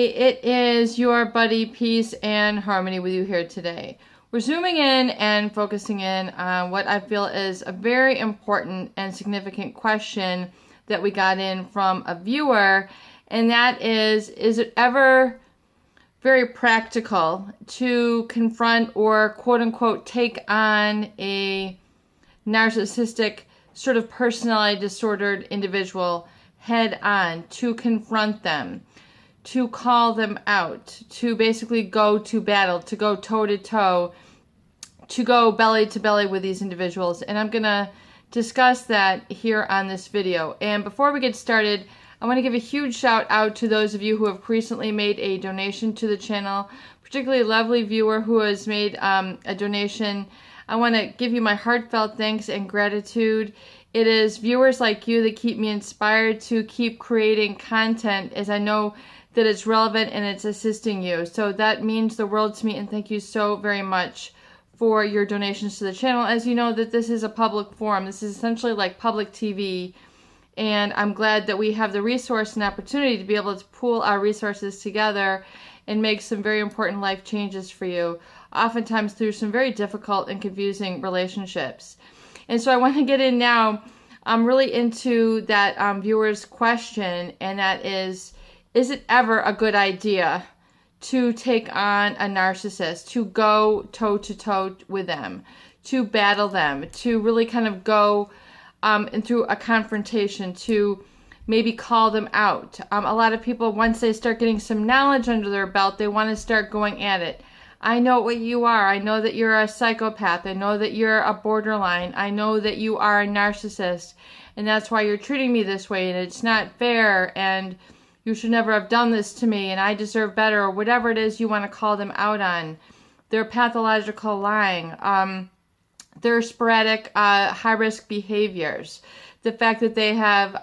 everybody. It is your buddy Peace and Harmony with you here today. We're zooming in and focusing in on what I feel is a very important and significant question that we got in from a viewer, and that is it ever very practical to confront or quote-unquote take on a narcissistic sort of personality disordered individual head on, to confront them, to call them out, to basically go to battle, to go toe to toe, to go belly to belly with these individuals. And I'm going to discuss that here on this video. And before we get started, I want to give a huge shout out to those of you who have recently made a donation to the channel, particularly a lovely viewer who has made a donation. I want to give you my heartfelt thanks and gratitude. It is viewers like you that keep me inspired to keep creating content, as I know that it's relevant and it's assisting you. So that means the world to me, and thank you so very much for your donations to the channel. As you know, that this is a public forum. This is essentially like public TV, and I'm glad that we have the resource and opportunity to be able to pool our resources together and make some very important life changes for you, oftentimes through some very difficult and confusing relationships. And so I want to get in now. I'm really into that viewer's question, and that is it ever a good idea to take on a narcissist, to go toe-to-toe with them, to battle them, to really kind of go and through a confrontation, to maybe call them out? A lot of people, once they start getting some knowledge under their belt, they want to start going at it. I know what you are. I know that you're a psychopath. I know that you're a borderline. I know that you are a narcissist, and that's why you're treating me this way, and it's not fair, and you should never have done this to me, and I deserve better, or whatever it is you want to call them out on. Their pathological lying, their sporadic high-risk behaviors, the fact that they have,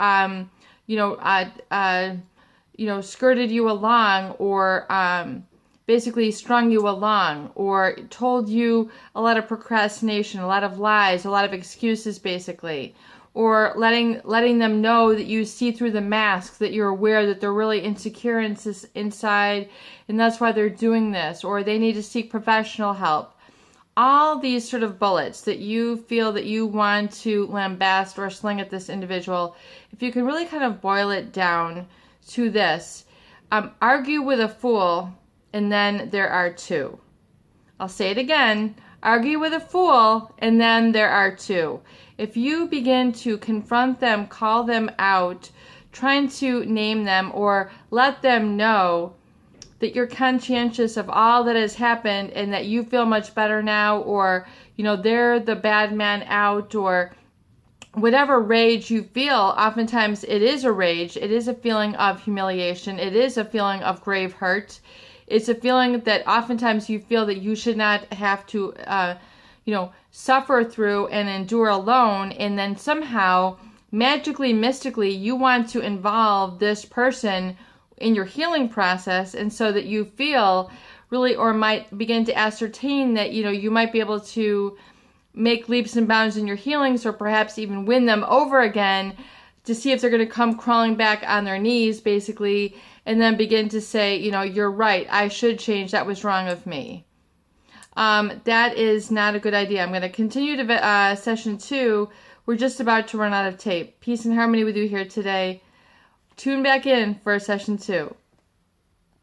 skirted you along, or basically strung you along, or told you a lot of procrastination, a lot of lies, a lot of excuses, basically, or letting them know that you see through the mask, that you're aware that they're really insecure inside, and that's why they're doing this, or they need to seek professional help. All these sort of bullets that you feel that you want to lambast or sling at this individual, if you can really kind of boil it down to this, argue with a fool, and then there are two. I'll say it again. Argue with a fool, and then there are two. If you begin to confront them, call them out, trying to name them or let them know that you're conscientious of all that has happened and that you feel much better now, or, they're the bad man out, or whatever rage you feel, oftentimes it is a rage. It is a feeling of humiliation. It is a feeling of grave hurt. It's a feeling that oftentimes you feel that you should not have to, suffer through and endure alone. And then somehow, magically, mystically, you want to involve this person in your healing process. And so that you feel really, or might begin to ascertain that, you might be able to make leaps and bounds in your healings, or perhaps even win them over again, to see if they're going to come crawling back on their knees, basically, and then begin to say, you're right, I should change, that was wrong of me. That is not a good idea. I'm going to continue to session 2. We're just about to run out of tape. Peace and harmony with you here today. Tune back in for session 2.